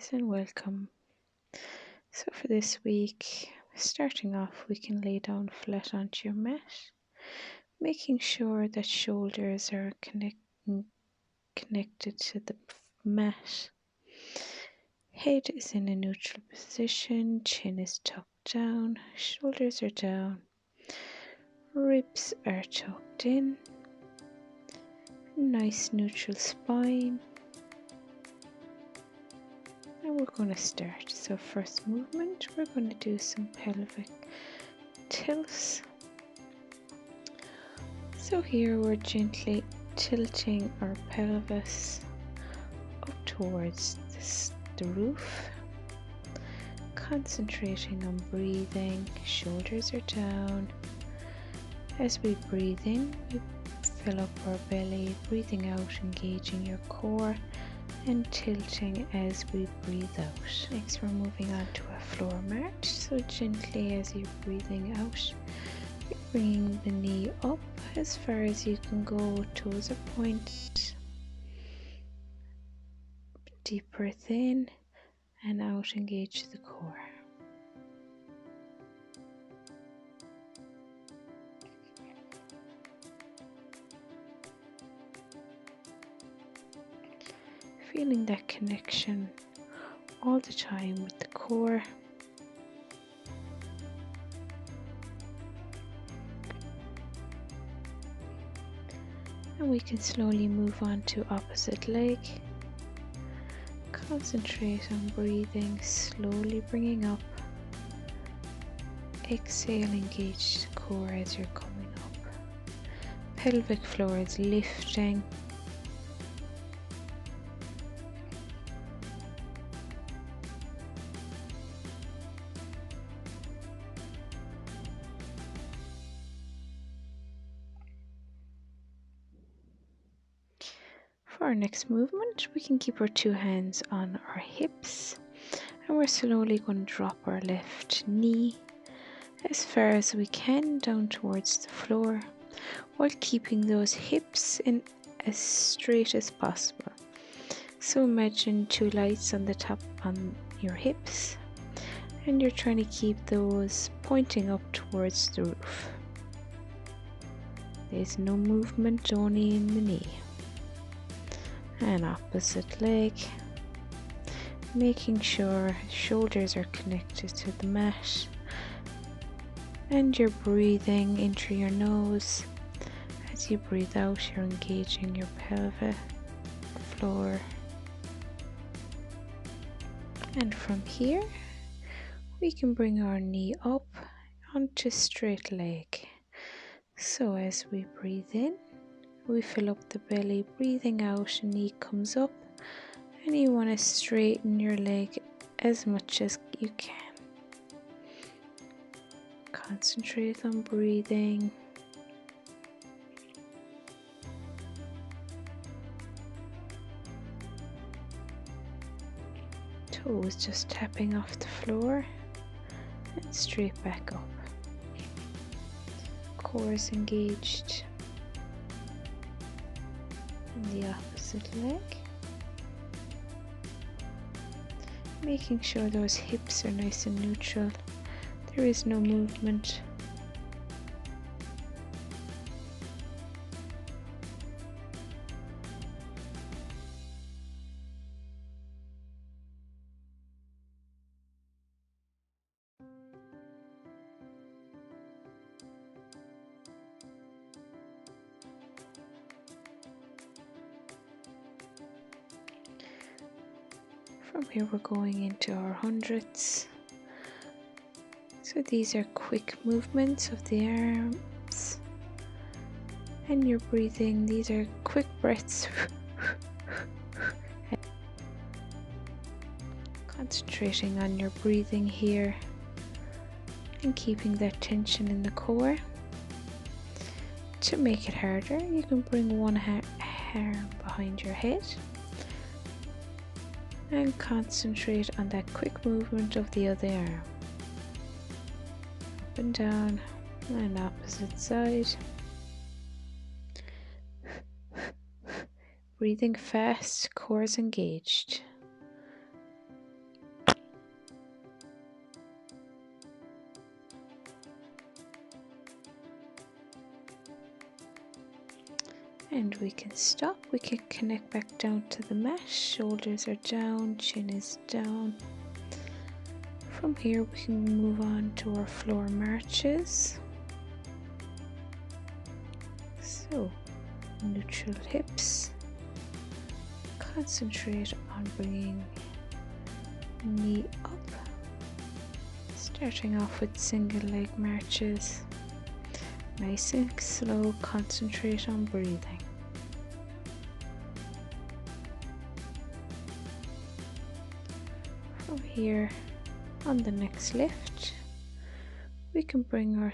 guys, and welcome. So for this week, starting off, we can lay down flat onto your mat, making sure that shoulders are connected to the mat. Head is in a neutral position, chin is tucked down, shoulders are down, ribs are tucked in, nice neutral spine. And we're going to start. So first movement, we're going to do some pelvic tilts. So here we're gently tilting our pelvis up towards the roof, concentrating on breathing. Shoulders are down. As we breathe in, we fill up our belly, breathing out, engaging your core, and tilting as we breathe out. Next, we're moving on to a floor mat. So gently as you're breathing out, you're bringing the knee up as far as you can go, toes are pointed. Deep breath in and out, engage the core. Feeling that connection all the time with the core. And we can slowly move on to opposite leg. Concentrate on breathing, slowly bringing up. Exhale, engage the core as you're coming up. Pelvic floor is lifting. For our next movement, we can keep our two hands on our hips, and we're slowly going to drop our left knee as far as we can down towards the floor, while keeping those hips in as straight as possible. So imagine two lights on the top on your hips, and you're trying to keep those pointing up towards the roof. There's no movement, only in the knee. And opposite leg, making sure shoulders are connected to the mat, and you're breathing in through your nose. As you breathe out, you're engaging your pelvic floor. And from here, we can bring our knee up onto straight leg. So as we breathe in, we fill up the belly, breathing out, knee comes up, and you want to straighten your leg as much as you can. Concentrate on breathing. Toes just tapping off the floor and straight back up. Core is engaged. The opposite leg, making sure those hips are nice and neutral. There is no movement. From here we're going into our hundreds. So these are quick movements of the arms, and you're breathing. These are quick breaths. Concentrating on your breathing here and keeping that tension in the core. To make it harder, you can bring one arm behind your head and concentrate on that quick movement of the other arm. Up and down, and opposite side. Breathing fast, core is engaged. and we can stop. We can connect back down to the mat. Shoulders are down, chin is down. From here we can move on to our floor marches. So neutral hips. Concentrate on bringing knee up. Starting off with single leg marches. Nice and slow, concentrate on breathing. From here, on the next lift, we can bring our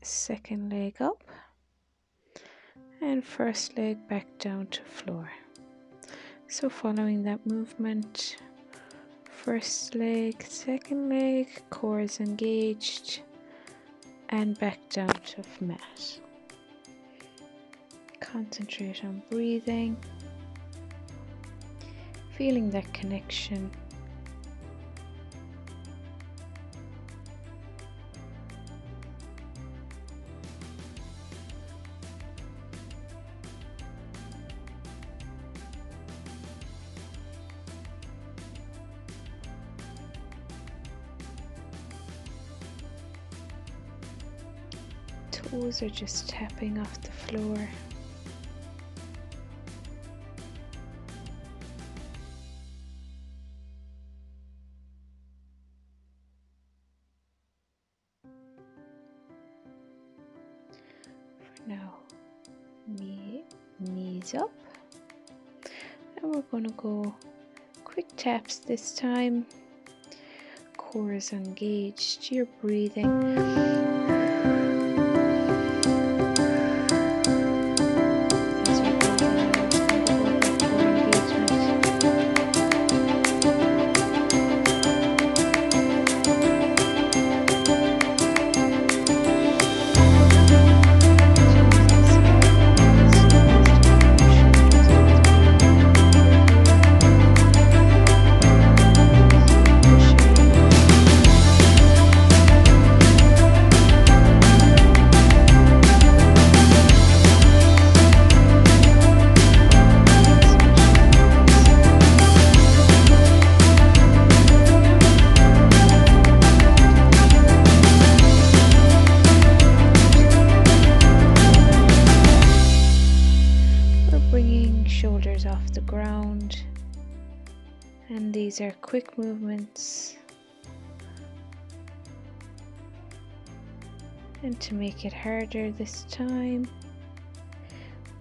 second leg up and first leg back down to floor. So following that movement, first leg, second leg, core is engaged, and back down to mat. Concentrate on breathing, feeling that connection. Toes are just tapping off the floor. For now, knees up, and we're going to go quick taps this time. Core is engaged, you're breathing. Shoulders off the ground, and these are quick movements. And to make it harder this time,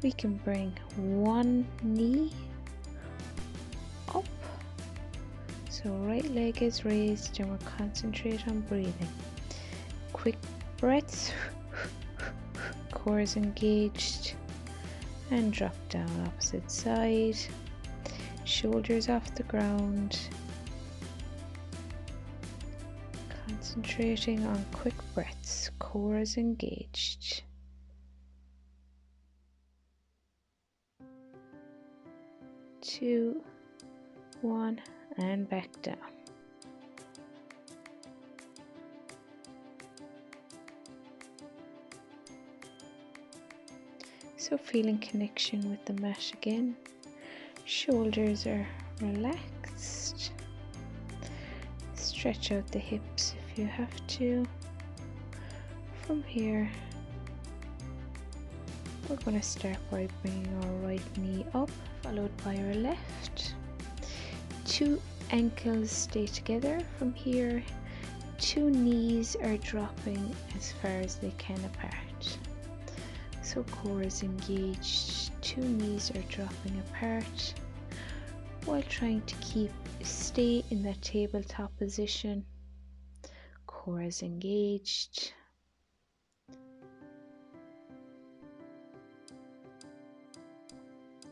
we can bring one knee up, so right leg is raised, and we're concentrate on breathing. Quick breaths, core is engaged, and drop down opposite side, shoulders off the ground, concentrating on quick breaths, core is engaged. Two, one, and back down. So feeling connection with the mat again. Shoulders are relaxed. Stretch out the hips if you have to. From here, we're going to start by bringing our right knee up, followed by our left. Two ankles stay together. From here, two knees are dropping as far as they can apart. So core is engaged, two knees are dropping apart while trying to stay in that tabletop position. Core is engaged.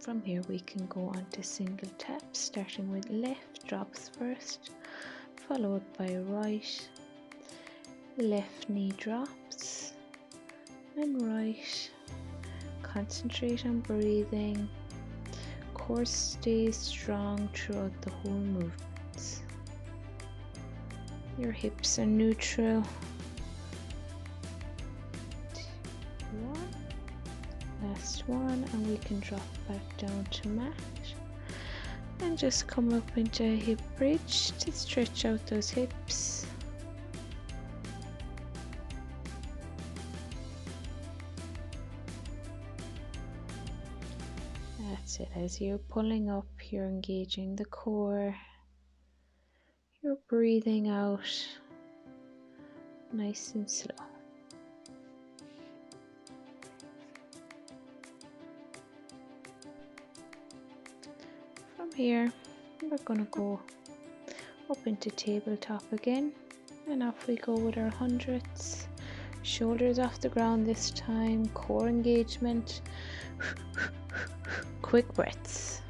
From here we can go on to single taps, starting with left drops first, followed by right. Left knee drops and right. Concentrate on breathing. Core stays strong throughout the whole movement. Your hips are neutral. 2, 1. Last next one, and we can drop back down to mat and just come up into a hip bridge to stretch out those hips. That's it. As you're pulling up, you're engaging the core. You're breathing out nice and slow. From here, we're going to go up into tabletop again, and off we go with our hundreds. Shoulders off the ground this time, core engagement, quick breaths.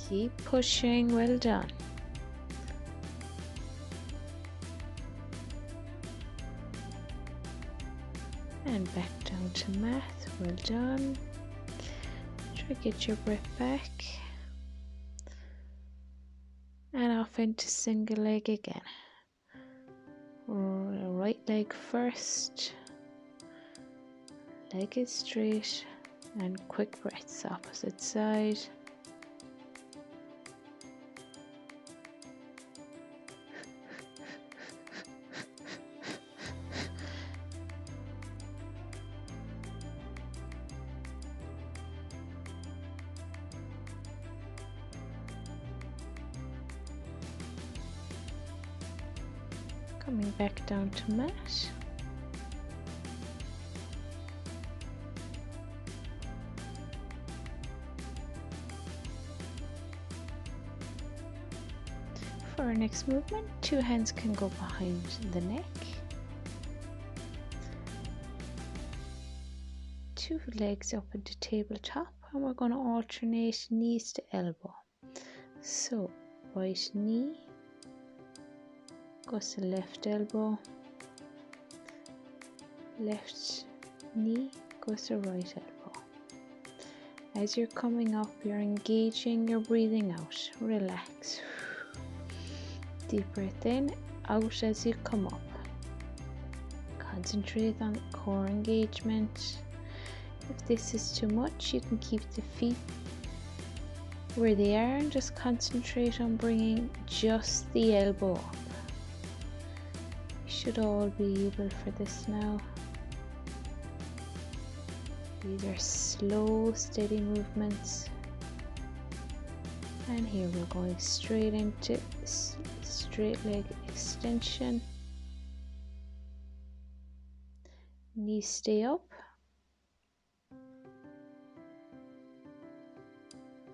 Keep pushing, well done. And back down to mat, well done. Try to get your breath back. And off into single leg again. Right leg first. Leg is straight. And quick breaths, opposite side. Coming back down to mat. For our next movement, two hands can go behind the neck. Two legs up into tabletop, and we're going to alternate knees to elbow. So, right knee goes to left elbow, left knee goes to right elbow. As you're coming up, you're engaging, you're breathing out. Relax. Deep breath in, out as you come up. Concentrate on core engagement. If this is too much, you can keep the feet where they are and just concentrate on bringing just the elbow up. Should all be able for this now. These are slow, steady movements. And here we're going straight into straight leg extension. Knees stay up.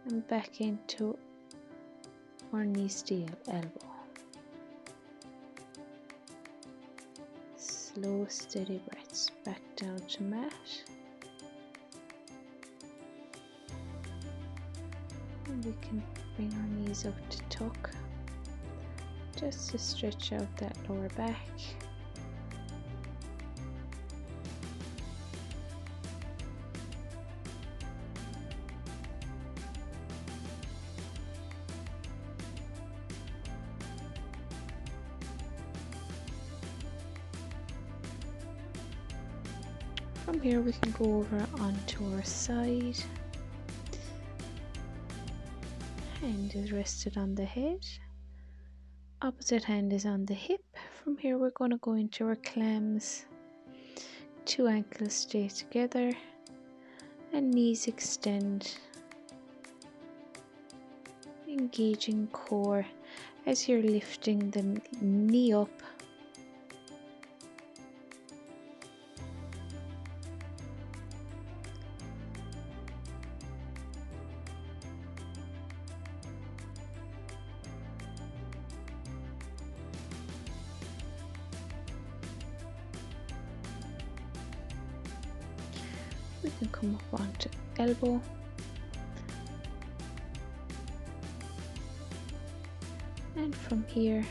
And back into our knee stay elbow. Slow, steady breaths. Back down to mat. And we can bring our knees up to tuck, just to stretch out that lower back. From here we can go over onto our side. Hand is rested on the head. Opposite hand is on the hip. From here we're going to go into our clams. Two ankles stay together and knees extend. Engaging core as you're lifting the knee up. We can come up onto elbow. And from here,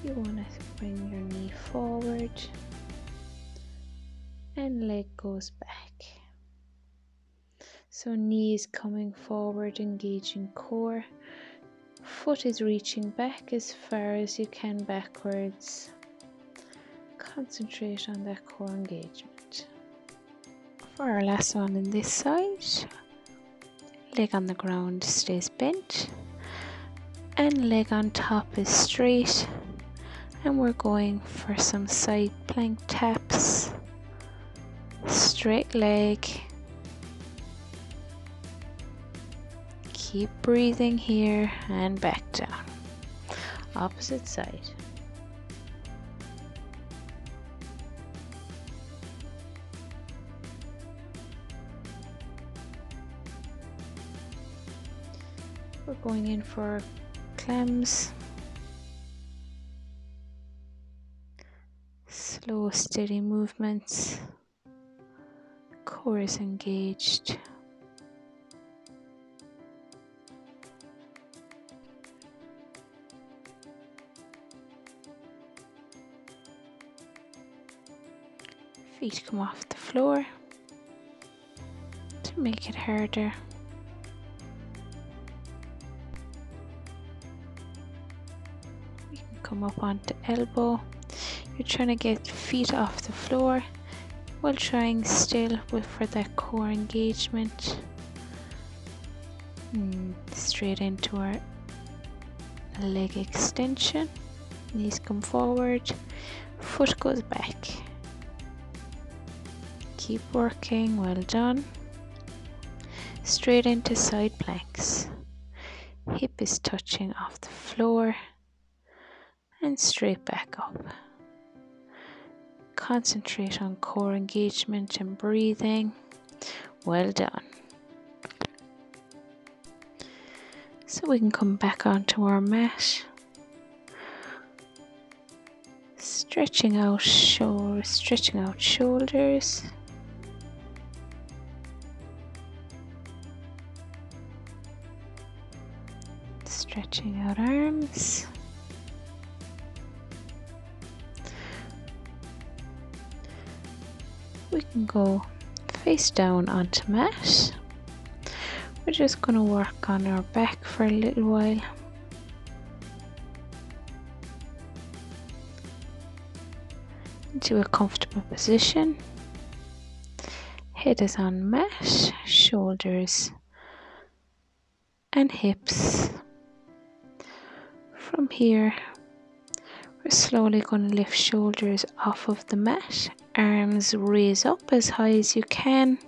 you want to bring your knee forward and leg goes back. So knees coming forward, engaging core. Foot is reaching back as far as you can backwards. Concentrate on that core engagement. For our last one on this side, leg on the ground stays bent and leg on top is straight, and we're going for some side plank taps. Straight leg. Keep breathing here and back down. Opposite side. We're going in for clams. Slow, steady movements. Core is engaged. Feet come off the floor to make it harder. You can come up onto elbow. You're trying to get feet off the floor while trying still for that core engagement. Straight into our leg extension. Knees come forward, foot goes back. Keep working, well done. Straight into side planks. Hip is touching off the floor and straight back up. Concentrate on core engagement and breathing. Well done. So we can come back onto our mat. Stretching out shoulders. Stretching out arms. We can go face down onto mat. We're just going to work on our back for a little while. Into a comfortable position. Head is on mat, shoulders and hips. From here, we're slowly going to lift shoulders off of the mat. Arms raise up as high as you can.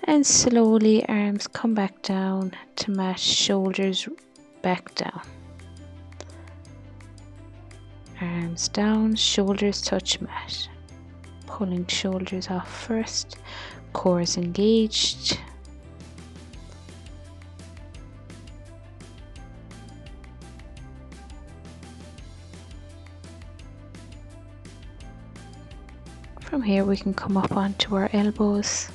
And slowly arms come back down to mat, shoulders back down. Arms down, shoulders touch mat. Pulling shoulders off first, core is engaged. From here we can come up onto our elbows.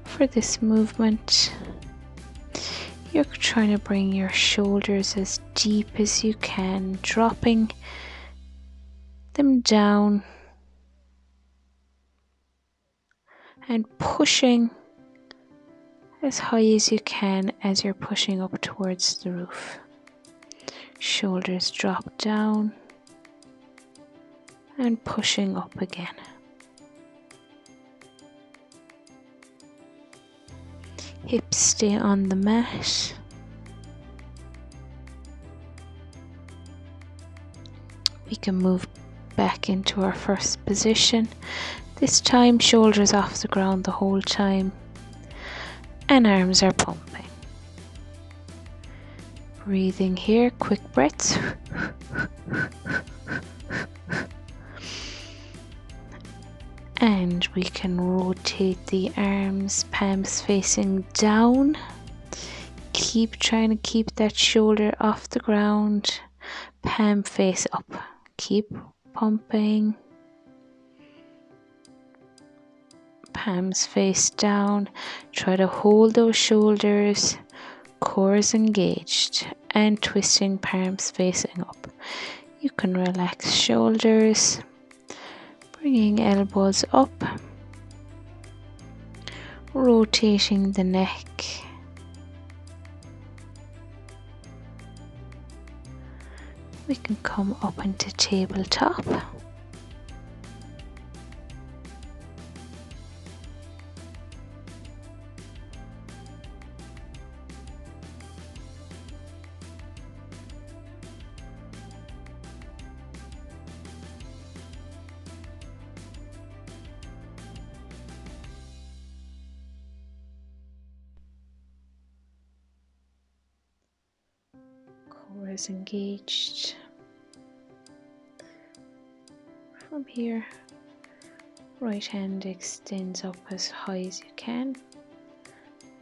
For this movement, you're trying to bring your shoulders as deep as you can, dropping them down and pushing as high as you can as you're pushing up towards the roof. Shoulders drop down and pushing up again. Hips stay on the mat. We can move back into our first position. This time shoulders off the ground the whole time and arms are pumping. Breathing here, quick breaths. And we can rotate the arms, palms facing down. Keep trying to keep that shoulder off the ground, palm face up. Keep pumping. Palms face down. Try to hold those shoulders, core is engaged, and twisting palms facing up. You can relax shoulders. Bringing elbows up. rotating the neck. We can come up into tabletop. Core is engaged. From here, right hand extends up as high as you can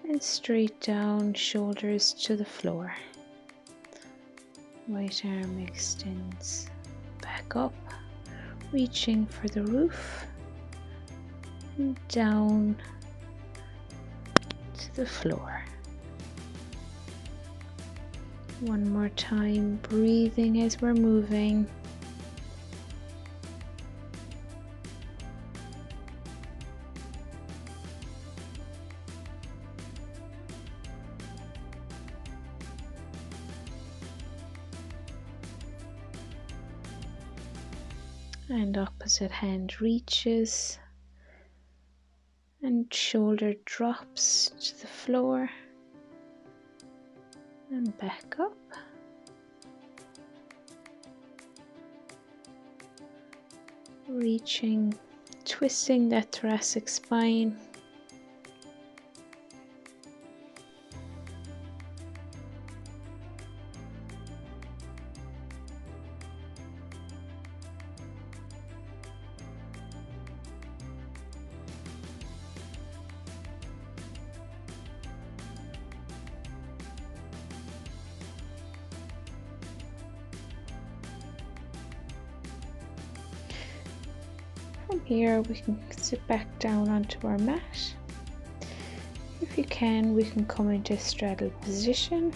and straight down, shoulders to the floor. Right arm extends back up, reaching for the roof and down to the floor. One more time, breathing as we're moving. And opposite hand reaches and shoulder drops to the floor and back up. Reaching, twisting that thoracic spine. From here we can sit back down onto our mat. If you can, we can come into straddle position.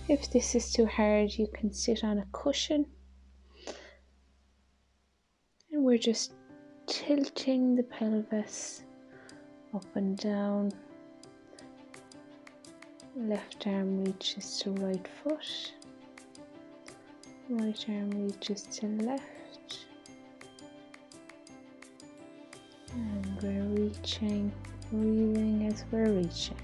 If this is too hard, you can sit on a cushion. And we're just tilting the pelvis up and down. Left arm reaches to right foot. Right arm reaches to left. And we're reaching, breathing as we're reaching.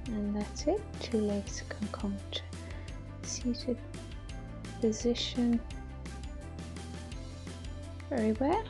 And that's it. Two legs can come to seated position. Very well.